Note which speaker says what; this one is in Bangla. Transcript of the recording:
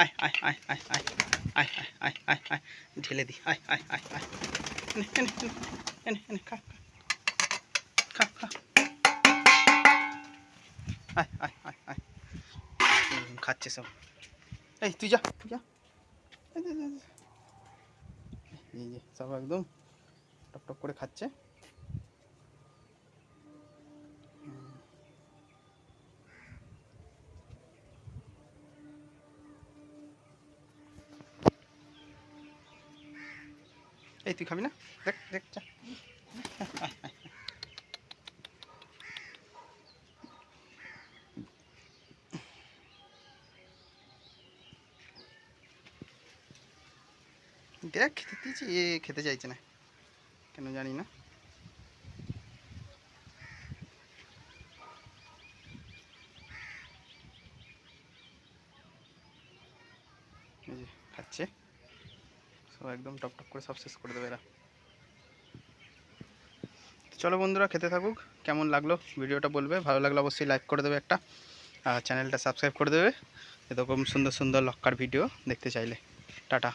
Speaker 1: আয় আয় আয় আয় আয় আয় আয় আয় আয় আয় ঢেলে দি আয় আয় আয় আয় এনে এনে খা খা খা আয় আয় আয় আয় খাচ্ছে সব। এই তুই যা তুই যা, এই যে সব একদম টক টক করে খাচ্ছে। এই তুই খাবি না? দেখ দেখ যা, দেখ খেতে দিয়েছি, এ খেতে চাইছে না কেন জানি না। এই যে খাচ্ছে সব, একদম টক টক করে সব শেষ করে দেবে এরা। চলো বন্ধুরা খেতে থাকুক। কেমন লাগলো ভিডিওটা বলবে, ভালো লাগলে অবশ্যই লাইক করে দেবে একটা, আর চ্যানেলটা সাবস্ক্রাইব করে দেবে এরকম সুন্দর সুন্দর লক্কার ভিডিও দেখতে চাইলে। টাটা।